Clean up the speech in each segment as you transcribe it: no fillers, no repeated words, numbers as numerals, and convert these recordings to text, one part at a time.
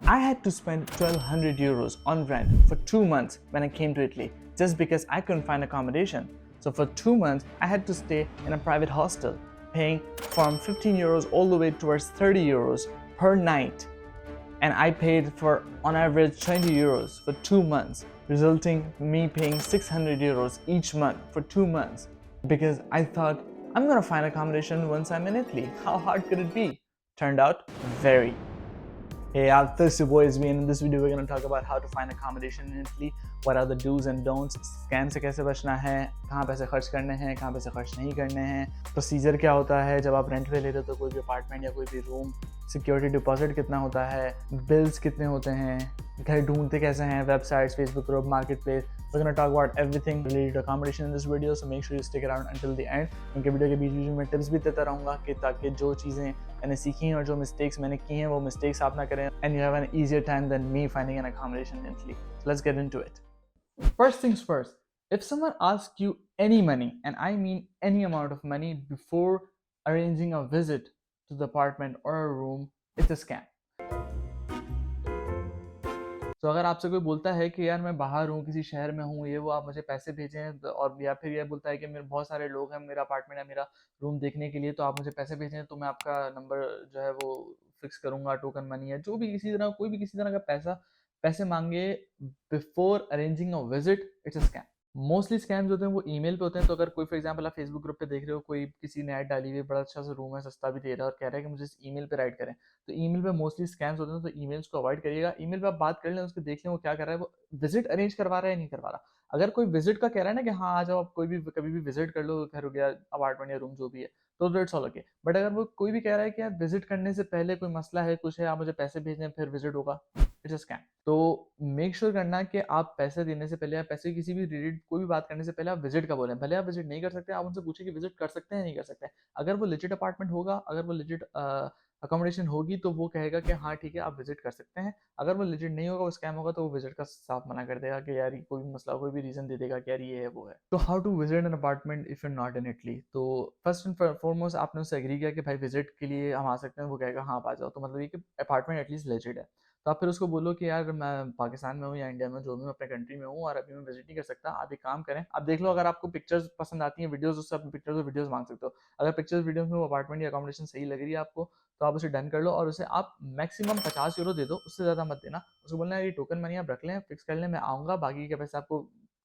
I had to spend 1200 euros on rent for 2 months when I came to Italy just because I couldn't find accommodation. So for 2 months, I had to stay in a private hostel, paying from 15 euros all the way towards 30 euros per night. And I paid for on average 20 euros for 2 months, resulting me paying 600 euros each month for 2 months because I thought I'm gonna find accommodation once I'm in Italy. How hard could it be? Turned out very. Hey, this is your boy SB, and in this video we're going to talk about how to find accommodation in Italy, what are the do's and don'ts, scam से कैसे बचना है, कहाँ पैसे खर्च करने हैं, कहाँ पैसे खर्च नहीं करने हैं, प्रोसीजर क्या होता है जब आप रेंट पे ले रहे हो तो कोई भी अपार्टमेंट या कोई भी रूम, सिक्योरिटी डिपॉजिट कितना होता है, बिल्स कितने होते हैं, घर ढूंढते कैसे हैं, websites, Facebook group, market place. We're going to talk about everything related to accommodation in this video, so make sure you stick around until the end. क्योंकि वीडियो के बीच बीच में टिप्स भी देता रहूँगा कि ताकि जो चीज़ें मैंने सीखी हैं और जो मिस्टेक्स मैंने की हैं वो मिस्टेक्स आप ना करें and you have an easier time than me finding an accommodation in Italy. So let's get into it. First things first, if someone asks you any money, and I mean any amount of money before arranging a visit to the apartment or a room, it's a scam. तो अगर आपसे कोई बोलता है कि यार मैं बाहर हूँ, किसी शहर में हूँ, ये वो, आप मुझे पैसे भेजें, और या फिर ये बोलता है कि मेरे बहुत सारे लोग हैं मेरा अपार्टमेंट या मेरा रूम देखने के लिए, तो आप मुझे पैसे भेजें तो मैं आपका नंबर जो है वो फिक्स करूँगा, टोकन मनी है जो भी, किसी तरह कोई भी किसी तरह का पैसे मांगे before arranging a visit, it's a scam. Mostly scams होते हैं वो ईमेल पे होते हैं. तो अगर कोई फॉर एग्जांपल आप फेसबुक ग्रुप पे देख रहे हो, कोई किसी ने ऐड डाली हुई है, बड़ा अच्छा सा रूम है, सस्ता भी दे रहा है और कह रहा है कि मुझे इस ईमेल पे राइट करें, तो ईमेल पे मोस्टली स्कैम्स होते हैं. तो ईमेल्स को अवॉइड करिएगा. ईमेल पे आप बात कर लें, उसको देख लें वो क्या कर रहा है, वो विजिट अरेंज करवा रहा है या नहीं करवा रहा. अगर कोई विजिट का कह रहा है ना कि हाँ आ जाओ, आप कोई भी कभी भी विजिट कर लो, घर हो गया, अपार्टमेंट या रूम जो भी है, तो इट्स ऑल ओके. बट अगर वो कोई भी कह रहा है कि यार विजिट करने से पहले कोई मसला है, कुछ है, आप मुझे पैसे भेज दें फिर विजिट होगा, इट्स अ स्कैम. तो मेक श्योर करना कि आप पैसे देने से पहले या पैसे किसी भी रिलेटेड कोई भी बात करने से पहले आप विजिट का बोलें. भले आप विजिट नहीं कर सकते, आप उनसे पूछे कि विजिट कर सकते हैं नहीं कर सकते हैं. अगर वो लेजिट अपार्टमेंट होगा, अगर वो लेजिट अकोमोडेशन होगी, तो वो कहेगा कि हाँ ठीक है आप विजिट कर सकते हैं. अगर वो लेजिट नहीं होगा, वो स्कैम होगा, तो वो विजिट का साफ मना कर देगा कि यार कोई भी मसला, कोई भी रीजन दे देगा कि यार ये है वो है. तो how to visit an apartment if you not in Italy. तो फर्स्ट एंड फॉरमोस्ट आपने उससे एग्री किया कि भाई विजिट के लिए हम आ सकते हैं, वो कहेगा हाँ आप आ जाओ, तो मतलब ये कि अपार्टमेंट एटलीस्ट लेजिट है. तो आप फिर उसको बोलो कि यार मैं पाकिस्तान में हूँ या इंडिया में, जो भी मैं अपने कंट्री में हूँ और अभी मैं विजिट नहीं कर सकता. आप एक काम करें, आप देख लो, अगर आपको पिक्चर्स पसंद आती हैं, वीडियोस, उससे आप पिक्चर्स और वीडियोस मांग सकते हो. अगर पिक्चर्स वीडियोस में वो अपार्टमेंट या अकोमोडेशन सही लग रही है आपको, तो आप उसे डन कर लो और उसे आप मैक्सिमम 50 यूरो दे दो, उससे ज़्यादा मत देना. उसको बोलना है ये टोकन मनी आप रख लें, फिक्स कर लें, मैं आऊँगा, बाकी के पैसे आपको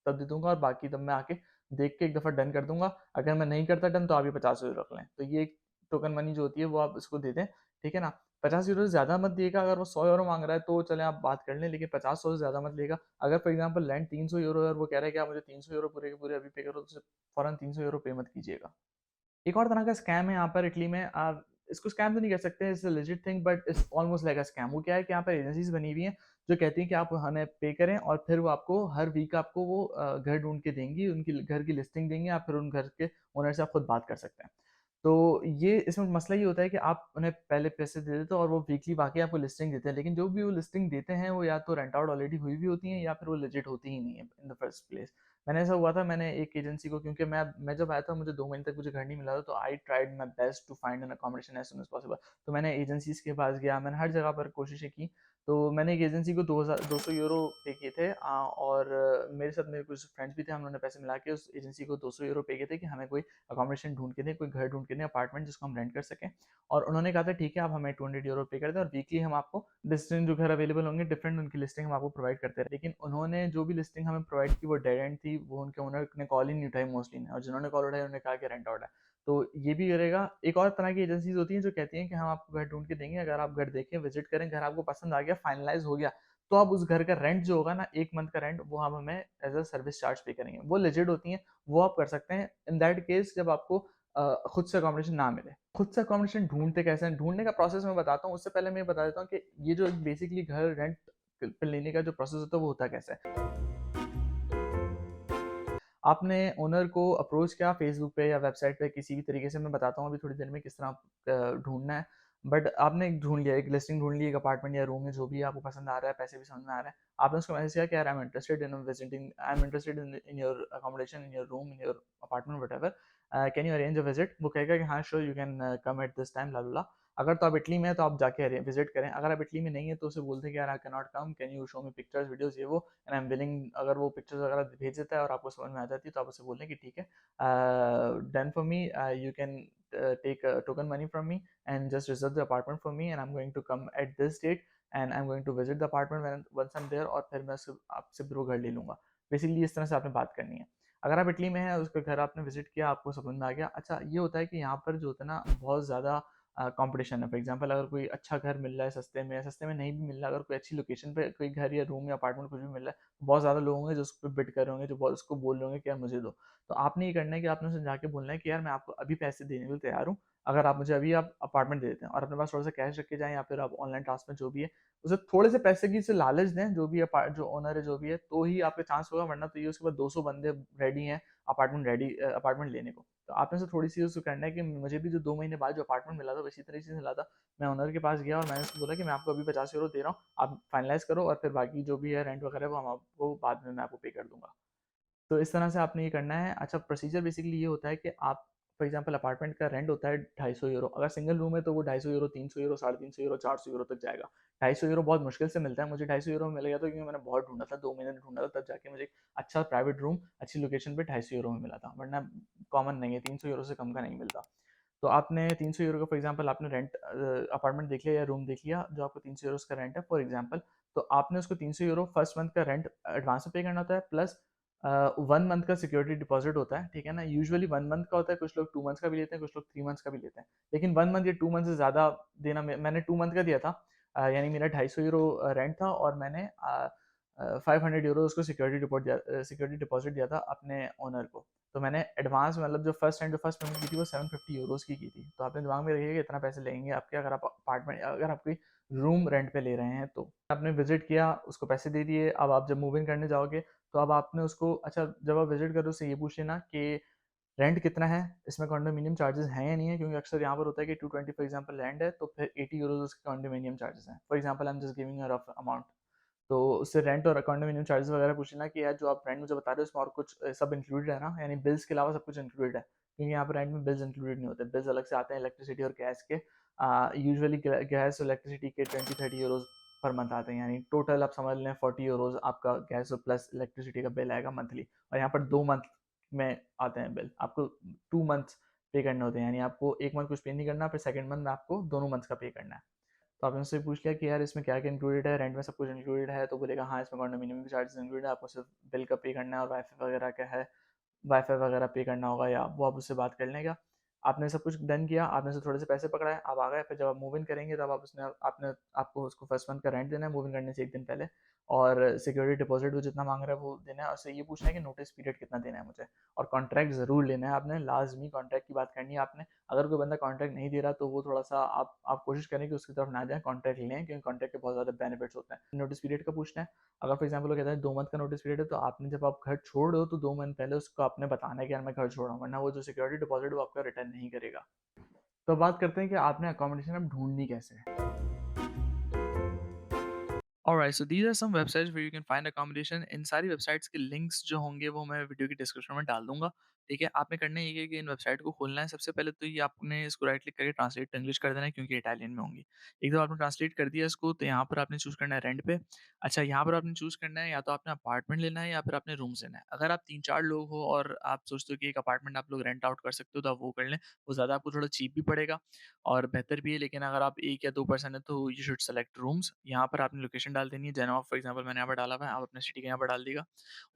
तब दे दूंगा, और बाकी तब मैं आके देख के एक दफ़ा डन कर दूंगा. अगर मैं नहीं करता डन, तो आप ये 50 यूरो रख लें. तो ये टोकन मनी जो होती है वो आप उसको दे दें, ठीक है ना. 50 यूरो से ज़्यादा मत दिएगा. अगर वो 100 यूरो मांग रहा है तो चले आप बात कर लें, लेकिन 50-100 से ज़्यादा मत लेगा. अगर फॉर एग्जांपल रेंट 300 यूरो है और वो कह रहा है कि आप मुझे 300 यूरो पूरे के पूरे अभी पे करो, तो फ़ौरन 300 यूरो पे मत कीजिएगा. एक और तरह का स्कैम है यहाँ पर इटली में. आप इसको स्कैम तो नहीं कर सकते, it's legit thing, but it's almost like a scam. वो क्या है कि यहाँ पर एजेंसीज बनी हुई हैं जो कहती हैं कि आप हमें पे करें और फिर वो आपको हर वीक आपको वो घर ढूंढ के देंगी, उनकी घर की लिस्टिंग देंगे, आप फिर उन घर के ओनर से आप खुद बात कर सकते हैं. तो ये इसमें मसला ये होता है कि आप उन्हें पहले पैसे दे देते हो और वो वीकली बाकी आपको लिस्टिंग देते हैं, लेकिन जो भी वो लिस्टिंग देते हैं वो या तो रेंट आउट ऑलरेडी हुई हुई होती हैं या फिर वो लेजिट होती ही नहीं है इन द फर्स्ट प्लेस. मैंने ऐसा हुआ था, मैंने एक एजेंसी को, क्योंकि मैं जब आया था मुझे 2 महीने तक मुझे घर नहीं मिला था, तो I tried my best to find an accommodation as soon as possible. तो मैंने एजेंसीज के पास गया, मैंने हर जगह पर कोशिशें की. तो मैंने एक एजेंसी को 200 यूरो पे किए थे, और मेरे साथ मेरे कुछ फ्रेंड्स भी थे, हम लोगों ने पैसे मिला के उस एजेंसी को 200 यूरो पे किए थे कि हमें कोई अकोमोडेशन ढूंढ के दें, कोई घर ढूंढ के दें, अपार्टमेंट जिसको हम रेंट कर सकें. और उन्होंने कहा था ठीक है आप हमें 200 यूरो पे कर दें और वीकली हम आपको डिस्टेंट जो घर अवेलेबल होंगे डिफरेंट उनकी लिस्टिंग हम आपको प्रोवाइड करते रहे. लेकिन उन्होंने जो भी लिस्टिंग हमें प्रोवाइड की वो डेड एंड थी, वो उनके ओनर ने कॉल ही नहीं उठाई मोस्टली ने, और जिन्होंने कॉल उठाई उन्होंने कहा कि रेंट आउट है. तो ये भी करेगा. एक और तरह की एजेंसीज होती हैं जो कहती हैं कि हम आपको घर ढूंढ के देंगे, अगर आप घर देखें, विजिट करें, घर आपको पसंद आ गया, फाइनलाइज हो गया, तो आप उस घर का रेंट जो होगा ना, एक मंथ का रेंट, वो हम हमें एज अ सर्विस चार्ज पे करेंगे. वो लेजिट होती हैं, वो आप कर सकते हैं इन दैट केस जब आपको खुद से अकोमोडेशन ना मिले. खुद से अकोमोडेशन ढूंढते कैसे हैं, ढूंढने का प्रोसेस मैं बताता हूँ. उससे पहले मैं बता देता हूँ कि ये जो बेसिकली घर रेंट पे लेने का जो प्रोसेस होता है वो होता कैसे है. आपने ओनर को अप्रोच किया फेसबुक पे या वेबसाइट पे, किसी भी तरीके से, मैं बताता हूँ अभी थोड़ी देर में किस तरह ढूंढना है. बट आपने एक ढूंढ लिया, एक लिस्टिंग ढूंढ ली, एक अपार्टमेंट या रूम में जो भी आपको पसंद आ रहा है, पैसे भी समझ में आ रहा है. आपने उसको मैसेज किया कि यार I am interested in your accommodation, in your room, in your apartment, whatever, can you arrange a visit. वो कहेगा कि हाँ sure you can come at this time, ला ला. अगर तो आप इटली में हैं तो आप जाके विज़िट करें, अगर आप इटली में नहीं है तो उसे बोल दें कि यार I can not come, can you show me pictures, videos ये वो, एंड आई एम विलिंग। अगर वो पिक्चर्स वगैरह भेज देता है और आपको समझ में आ जाती है तो आप उसे बोल दें कि ठीक है, done for me, you can take token money from me and just reserve the apartment for me and I'm going to come at this date and I'm going to visit the apartment when once I'm there, और फिर मैं आपसे bro घर ले लूँगा। Basically इस तरह से आपने बात करनी है। अगर आप इटली में हैं, उसका घर आपने विज़िट किया, आपको समझ में आ गया। अच्छा ये होता है कि यहाँ पर जो होता है ना बहुत ज़्यादा कॉम्पिटिशन है। फॉर एग्ज़ाम्पल अगर कोई अच्छा घर मिल रहा है सस्ते में, या सस्ते में नहीं भी मिल रहा, अगर कोई अच्छी लोकेशन पे कोई घर या रूम या अपार्टमेंट कुछ भी मिल रहा है, तो बहुत ज़्यादा लोग होंगे जो उस पे बिड कर रहे होंगे, जो बहुत उसको बोल रहे होंगे कि यार मुझे दो। तो आपने ये करना है कि आपने उसे जाके बोलना है कि यार मैं आपको अभी पैसे देने के लिए तैयार हूँ, अगर आप मुझे अभी आप अपार्टमेंट दे देते हैं, और अपने पास थोड़ा सा कैश रख के जाएँ या फिर आप ऑनलाइन ट्रांसफर जो भी है, उसे थोड़े से पैसे की से लालच दें, जो भी जो ओनर है जो भी है, तो ही आपका चांस होगा, वरना तो ये उसके बाद 200 बंदे रेडी हैं अपार्टमेंट लेने को। तो आपने से थोड़ी सी उसको करना है कि मुझे भी जो 2 महीने बाद जो अपार्टमेंट मिला था इसी तरीके से मिला था। मैं ओनर के पास गया और मैंने उसको बोला कि मैं आपको अभी 50 यूरो दे रहा हूँ, आप फाइनलाइज करो और फिर बाकी जो भी है रेंट वगैरह वो हम आपको बाद में मैं आपको पे कर दूंगा। तो इस तरह से आपने ये करना है। अच्छा प्रोसीजर बेसिकली ये होता है कि आप फॉर एग्जांपल अपार्टमेंट का रेंट होता है 250 यूरो, अगर सिंगल रूम है तो वो 250 यूरो, 300 यूरो, 350 यूरो, 400 यूरो तक जाएगा। 250 यूरो बहुत मुश्किल से मिलता है, मुझे 250 यूरो में मिल गया था क्योंकि मैंने बहुत ढूंढा था, 2 महीने ढूंढा था, तब जाके मुझे एक अच्छा प्राइवेट रूम अच्छी लोकेशन पे 250 यूरो में मिला था, वरना कॉमन नहीं है, 300 यूरो से कम का नहीं मिलता। तो आपने 300 यूरो का फॉर एग्जांपल आपने रेंट अपार्टमेंट देख लिया या रूम देख लिया जो आपको 300 यूरो का रेंट है फॉर एग्जांपल, तो आपने उसको 300 यूरो फर्स्ट मंथ का रेंट एडवांस में पे करना होता है, प्लस 1 मंथ का सिक्योरिटी डिपॉजिट होता है, ठीक है ना। यूजुअली 1 मंथ का होता है, कुछ लोग 2 मंथ्स का भी लेते हैं, कुछ लोग 3 मंथ्स का भी लेते हैं, लेकिन 1 मंथ या 2 मंथ से ज़्यादा देना, मैंने 2 मंथ का दिया था। यानी मेरा 250 यूरो रेंट था और मैंने 500 यूरो उसको सिक्योरिटी डिपॉजिट दिया था अपने ओनर को। तो मैंने एडवांस मतलब जो फर्स्ट पेमेंट की थी वो 750 यूरोज़ की थी। तो आपने दिमाग में रखिए कि इतना पैसे लेंगे आपके, अगर आप अपार्टमेंट अगर आप कोई रूम रेंट पे ले रहे हैं तो। आपने विजिट किया, उसको पैसे दे दिए, अब आप जब मूव इन करने जाओगे तो अब आपने उसको, अच्छा जब आप विजिट करो उससे ये पूछ लेना कि रेंट कितना है, इसमें कंडोमिनियम चार्जेस हैं या नहीं है, क्योंकि अक्सर यहाँ पर होता है कि 220 फॉर एग्जांपल रेंट है तो फिर 80 यूरोज उसके कंडोमिनियम चार्जेस हैं। For example I am just giving a rough amount. तो उससे रेंट और कंडोमिनियम चार्जेस वगैरह पूछ लेना कि यार जो आप रेंट मुझे बता रहे हो उसमें और कुछ सब इंक्लूडेड है ना, यानी बिल्स के अलावा सब कुछ इंक्लूडेड है, क्योंकि यहाँ पर रेंट में बिल्स इंक्लूडेड नहीं होते, बिल्स अलग से आते हैं इलेक्ट्रिसिटी और गैस के। यूजुअली गैस और इलेक्ट्रिसिटी के 20-30 यूरोज पर मंथ आते हैं, यानी टोटल आप समझ लें 40 यूरोज आपका गैस और प्लस इलेक्ट्रिसिटी का बिल आएगा मंथली। और यहाँ पर 2 मंथ में आते हैं बिल, आपको 2 मंथ्स पे करने होते हैं, यानी आपको एक मंथ कुछ पे नहीं करना, फिर सेकंड मंथ में आपको दोनों मंथ्स का पे करना है। तो आपने उससे पूछ लिया कि यार इसमें क्या क्या इंक्लूडेड है, रेंट में सब कुछ इंक्लूडेड है, तो बोलेगा हाँ इसमें कंडोमिनियम के चार्जेस इंक्लूडेड है, आपको सिर्फ बिल का पे करना है और वाईफाई वगैरह क्या है, वाईफाई वगैरह पे करना होगा, या वो आप उससे बात कर लेगा। आपने सब कुछ डन किया, आपने से थोड़े से पैसे पकड़ाए, आप आ गए, फिर जब आप मूव इन करेंगे तब आप उसने आपने आपको उसको फर्स्ट मंथ का रेंट देना है मूव इन करने से एक दिन पहले, और सिक्योरिटी डिपॉजिट वो जितना मांग रहा है वो देना है, और उससे ये पूछना है कि नोटिस पीरियड कितना देना है मुझे, और कॉन्ट्रैक्ट जरूर लेना है आपने, लाजमी कॉन्ट्रैक्ट की बात करनी है आपने। अगर कोई बंदा कॉन्ट्रैक्ट नहीं दे रहा तो वो थोड़ा सा आप कोशिश करें कि उसकी तरफ ना जाए, कॉन्ट्रैक्ट लें, क्योंकि कॉन्ट्रैक्ट के बहुत ज़्यादा बेनिफिट्स होते हैं। नोटिस पीरियड का पूछना है, अगर फॉर एग्जाम्पल वो कहता है 2 मंथ का नोटिस पीरियड है, तो आपने जब आप घर छोड़ रहे हो तो 2 मंथ पहले उसको आपने बताना है कि यार मैं घर छोड़ रहा हूँ, वरना वो जो सिक्योरिटी डिपॉजिट वो आपका रिटर्न नहीं करेगा। तो बात करते हैं कि आपने अकोमोडेशन अब ढूंढनी कैसे है। Alright, so these are some websites where you can find accommodation. इन सारी वेबसाइट्स के लिंक्स जो होंगे वो मैं वीडियो की डिस्क्रिप्शन में डाल दूंगा। ठीक है, आपने करना ये है कि इन वेबसाइट को खोलना है। सबसे पहले तो ये आपने इसको राइट क्लिक करके ट्रांसलेट टू इंग्लिश कर देना है, क्योंकि इटालियन में होंगी। एक बार आपने ट्रांसलेट कर दिया इसको, तो यहाँ पर आपने चूज करना है रेंट पे। अच्छा, यहाँ पर आपने चूज करना है या तो आपने अपार्टमेंट लेना है या फिर आपने रूम्स लेना है। अगर आप 3-4 लोग हो और आप सोचते हो कि एक अपार्टमेंट आप लोग रेंट आउट कर सकते हो, तो आप वो कर लें। वो ज़्यादा आपको थोड़ा चीप भी पड़ेगा और बेहतर भी है। लेकिन अगर आप 1 या 2 पर्सन है तो यू शुड सेलेक्ट रूम्स। यहाँ पर आपने लोकेशन डाल देनी है, जेनोवा फॉर एग्जांपल मैंने यहाँ पर डाला हुआ है, आप अपने सिटी के यहाँ पर डाल देगा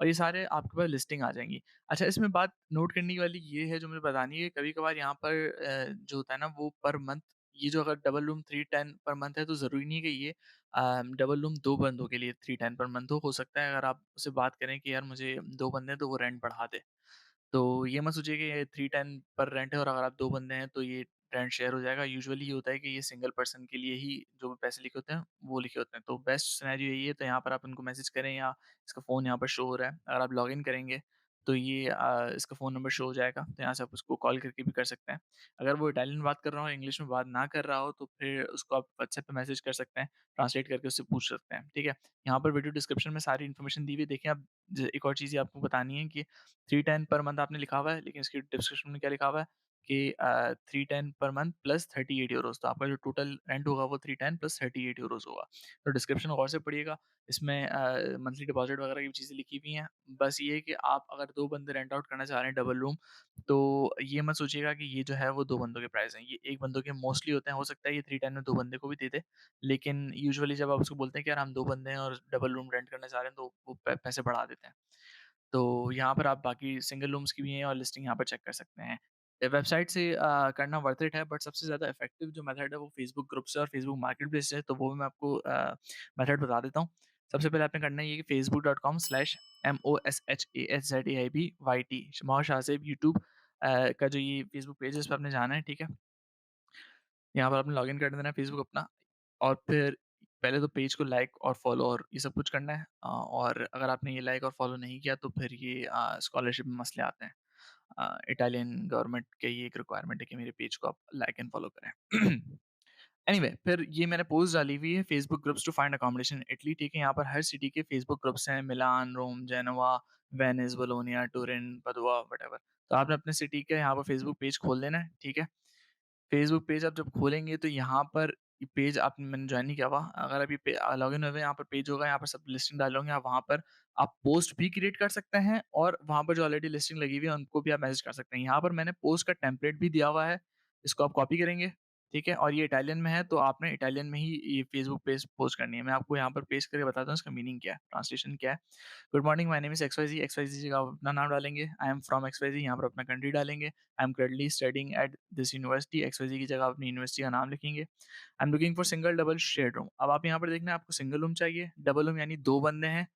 और ये सारे आपके पास लिस्टिंग आ जाएँगी। अच्छा, इसमें बात नोट करने वाली ये है जो मुझे बतानी है, कभी-कभार यहाँ पर जो होता है ना वो पर मंथ, ये जो अगर डबल रूम 310 पर मंथ है तो ज़रूरी नहीं है कि ये डबल रूम 2 बंदों के लिए 310 पर मंथ हो सकता है अगर आप उससे बात करें कि यार मुझे 2 बंदे हैं तो वो रेंट बढ़ा दे। तो ये मत सोचिए कि ये 310 पर रेंट है और अगर आप 2 बंदे हैं तो ये रेंट शेयर हो जाएगा। यूजुअली ये होता है कि ये सिंगल पर्सन के लिए ही जो भी पैसे लिखे होते हैं, वो लिखे होते हैं। तो बेस्ट सिनेरियो यही है, तो यहाँ पर आप उनको मैसेज करें या इसका फ़ोन यहाँ पर शो हो रहा है। अगर आप लॉगिन करेंगे तो ये इसका फ़ोन नंबर शो हो जाएगा, तो यहाँ से आप उसको कॉल करके भी कर सकते हैं। अगर वो इटालियन बात कर रहा हो, इंग्लिश में बात ना कर रहा हो, तो फिर उसको आप व्हाट्सएप पे मैसेज कर सकते हैं, ट्रांसलेट करके उससे पूछ सकते हैं, ठीक है? यहाँ पर वीडियो डिस्क्रिप्शन में सारी इन्फॉर्मेशन दी हुई है। देखिए आप, ज एक और चीज़ ये आपको बतानी है कि 310 पर मंथ आपने लिखा हुआ है, लेकिन इसकी डिस्क्रिप्शन में क्या लिखा हुआ है कि 310 पर मंथ प्लस 38 यूरोज़, तो आपका जो टोटल रेंट होगा वो 310 प्लस 38 यूरोज़ होगा। तो डिस्क्रिप्शन गौर से पढ़िएगा, इसमें मंथली डिपॉज़िट वगैरह की चीज़ें लिखी हुई हैं। बस ये है कि आप अगर 2 बंदे रेंट आउट करना चाह रहे हैं डबल रूम, तो ये मत सोचिएगा कि ये जो है वो 2 बंदों के प्राइस हैं। ये 1 बंदों के मोस्टली होते हैं, हो सकता है ये 310 में 2 बंदे को भी दे दे, लेकिन यूजुअली जब आप उसको बोलते हैं कि यार हम 2 बंदे हैं और डबल रूम रेंट करना चाह रहे हैं, तो वो पैसे बढ़ा देते हैं। तो यहाँ पर आप बाकी सिंगल रूम्स की भी हैं और लिस्टिंग यहाँ पर चेक कर सकते हैं। वेबसाइट से करना वर्थ इट है, बट सबसे ज़्यादा इफेक्टिव जो मेथड है वो फेसबुक ग्रुप से और फेसबुक मार्केट प्लेस से है, तो वो भी मैं आपको मेथड बता देता हूँ। सबसे पहले आपने करना है ये कि facebook.com/MOSHAZAIBYT मोहम्मद शाहज़ेब यूट्यूब का जो ये फेसबुक पेज है, इस पे आपने जाना है, ठीक है? यहाँ पर आपने लॉगिन कर देना है फेसबुक अपना, और फिर पहले तो पेज को लाइक और फॉलो और ये सब कुछ करना है, और अगर आपने ये लाइक और फॉलो नहीं किया तो फिर ये स्कॉलरशिप में मसले आते हैं। इटालियन गवर्नमेंट की ये एक रिक्वायरमेंट है कि मेरे पेज को आप लाइक एंड फॉलो करें। एनीवे, फिर ये मैंने पोस्ट डाली हुई है Facebook groups to find accommodation in Italy, ठीक है? यहाँ पर हर सिटी के फेसबुक ग्रुप्स हैं, Milan, Rome, Genova, Venice, Bologna, Turin, Padua, whatever. तो आपने अपने सिटी के यहाँ पर फेसबुक पेज खोल लेना है, ठीक है? फेसबुक पेज आप जब खोलेंगे तो यहाँ पर ये पेज आप मैंने जॉइन नहीं किया हुआ। अगर आप ये लॉगिन हुए, यहाँ पर पेज होगा, यहाँ पर सब लिस्टिंग डालोगे, आप वहाँ पर आप पोस्ट भी क्रिएट कर सकते हैं और वहाँ पर जो ऑलरेडी लिस्टिंग लगी हुई है उनको भी आप मैसेज कर सकते हैं। यहाँ पर मैंने पोस्ट का टेम्पलेट भी दिया हुआ है, इसको आप कॉपी करेंगे, ठीक है? और ये इटालियन में है, तो आपने इटालियन में ही ये फेसबुक पेज पोस्ट करनी है। मैं आपको यहाँ पर पेस्ट करके बताता हूँ इसका मीनिंग क्या है, ट्रांसलेशन क्या है। Good morning, my name is XYZ, XYZ की जगह आप अपना नाम डालेंगे। आई एम फ्रॉम एक्सवाईज़ी, यहाँ पर अपना कंट्री डालेंगे। I am currently studying at this university, XYZ की जगह आप अपनी यूनिवर्सिटी का नाम लिखेंगे। I am looking for single double shared room. अब आप यहाँ पर देखना है आपको सिंगल रूम चाहिए, डबल रूम यानी 2 बंदे हैं,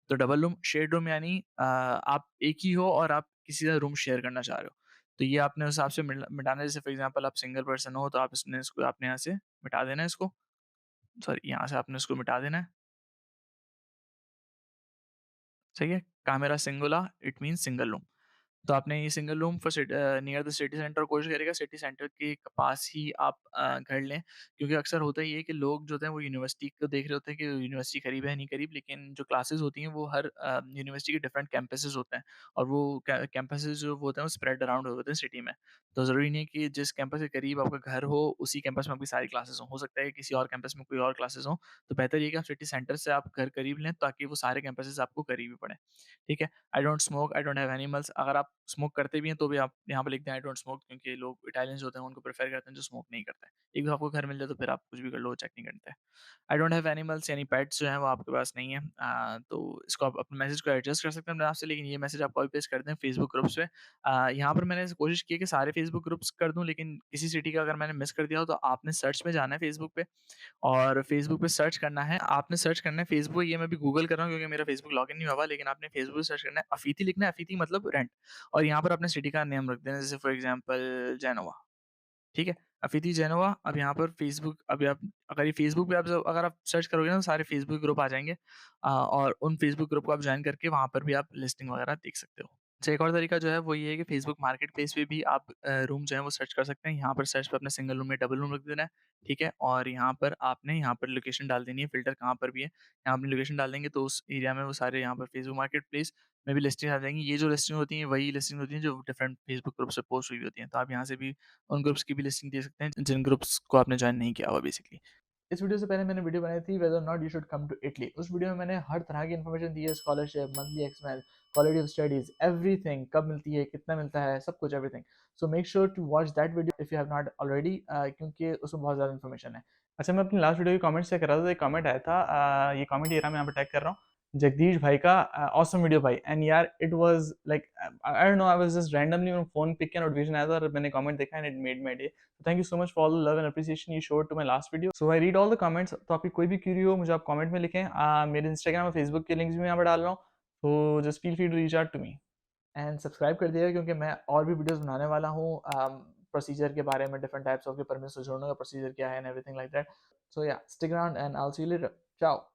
तो डबल रूम, शेयर्ड रूम यानी आप एक ही हो और आप किसी का रूम शेयर करना चाह रहे हो। तो ये आपने उस हिसाब से मिटाना है, जैसे फॉर एग्ज़ाम्पल आप सिंगल पर्सन हो तो आप इसको आपने यहाँ से मिटा देना है इसको, सॉरी यहाँ से आपने इसको मिटा देना है, सही है? कैमरा सिंगुला इट मीन्स सिंगल रूम। तो आपने ये single room for near the city centre कोशिश करिएगा सिटी सेंटर के पास ही आप घर लें, क्योंकि अक्सर होता ही है कि लोग जो होते हैं वो यूनिवर्सिटी को देख रहे होते हैं कि यूनिवर्सिटी करीब है नहीं करीब, लेकिन जो क्लासेस होती हैं वो हर यूनिवर्सिटी के डिफरेंट कैंपसेस होते हैं, और वो कैंपसेस जो वो होते हैं वो स्प्रेड अराउंड होते हैं सिटी में। तो ज़रूरी नहीं है कि जिस कैंपस के करीब आपका घर हो उसी कैंपस में आपकी सारी क्लासेस हो सकता है कि किसी और कैंपस में कोई और क्लासेस हो। तो बेहतर ये है कि आप सिटी सेंटर से आप घर करीब लें ताकि वो सारे कैंपसेस आपको करीब ही पड़े, ठीक है? I don't smoke, I don't have animals. अगर आप स्मोक करते भी हैं तो भी आप यहाँ पे लिखते हैं आई डोंट स्मोक, क्योंकि लोग इटालियंस होते हैं उनको प्रेफर करते हैं जो स्मोक नहीं करते हैं। एक बार आपको घर मिल जाए तो फिर आप कुछ भी कर लो, चेक नहीं करते हैं। आई डोंट हैव एनिमल्स यानी पेट्स जो हैं वो आपके पास नहीं है। तो इसको आप अपने मैसेज को एडजस्ट कर सकते हैं अपने आप से, लेकिन ये मैसेज आप कॉपी पेस्ट कर दें फेसबुक ग्रुप्स पे। यहाँ पर मैंने कोशिश की है कि सारे फेसबुक ग्रुप्स कर दूँ, लेकिन किसी सिटी का अगर मैंने मिस कर दिया हो तो आपने सर्च में जाना है फेसबुक पे, और फेसबुक पे सर्च करना है, आपने सर्च करना है फेसबुक, ये मैं अभी गूगल कर रहा हूँ क्योंकि मेरा फेसबुक लॉगिन नहीं हुआ हुआ, लेकिन आपने फेसबुक पे सर्च करना है, अफीती लिखना है, अफीती मतलब रेंट, और यहाँ पर अपने सिटी का नेम रख देना, जैसे फॉर एग्जांपल जेनोवा, ठीक है? अफीती जेनोवा। अब यहाँ पर फेसबुक, अभी आप अगर ये फेसबुक पे आप अगर आप सर्च करोगे ना तो सारे फेसबुक ग्रुप आ जाएँगे, और उन फेसबुक ग्रुप को आप जॉइन करके वहाँ पर भी आप लिस्टिंग वगैरह देख सकते हो। अच्छा, एक और तरीका जो है वो ये है कि फेसबुक मार्केट प्लेस पे भी आप रूम जो है वो सर्च कर सकते हैं। यहाँ पर सर्च पे अपने सिंगल रूम या डबल रूम रख देना है, ठीक है? और यहाँ पर आपने यहाँ पर लोकेशन डाल देनी है, फ़िल्टर कहाँ पर भी है। यहाँ अपनी लोकेशन डाल देंगे तो उस एरिया में वो सारे यहाँ पर फेसबुक मार्केट प्लेस में भी लिस्टिंग आ जाएँगी। ये जो लिस्टिंग होती हैं वही लिस्टिंग होती हैं जो डिफरेंट फेसबुक ग्रुप से पोस्ट हुई होती हैं। तो आप यहाँ से भी उन ग्रुप्स की भी लिस्टिंग दे सकते हैं जिन ग्रुप्स को आपने जॉइन नहीं किया हुआ बेसिकली। इस वीडियो से पहले मैंने वीडियो बनाई थी whether not you should come to Italy. उस वीडियो में मैंने हर तरह की इन्फॉर्मेशन दी है, scholarship, monthly expense, quality of studies, everything, कब मिलती है, कितना मिलता है, सब कुछ everything. So make sure to watch that video if you have not already, क्योंकि उसमें बहुत ज़्यादा इन्फॉर्मेशन है। अच्छा, मैं अपनी लास्ट वीडियो के कमेंट चेक कर रहा था, तो एक कमेंट आया था, ये कमेंट ये रहा, मैं यहाँ पर टैग कर रहा हूँ, जगदीश भाई का, ऑसम वीडियो भाई, एंड यार it was like, I don't know, I was just randomly मेरे फोन पिक किया, नोटिफिकेशन आया था और मैंने कमेंट देखा and it made my day. Thank you so much for all the love and appreciation you showed to my last video. So I read all the comments, तो आपकी कोई भी क्यूरी हो मुझे आप कमेंट में लिखें। मेरे इंस्टाग्राम और फेसबुक के लिंक्स भी मैं यहाँ पर डाल रहा हूँ, तो just feel free to reach out to me and subscribe कर दिएगा, क्योंकि मैं और भी वीडियोस बनाने वाला हूँ प्रोसीजर के बारे में, डिफरेंट टाइप्स ऑफ परमिशन जोड़ने का प्रोसीजर क्या है एंड एवरीथिंग लाइक दैट। सो या, stick around and I will see you later. चाओ।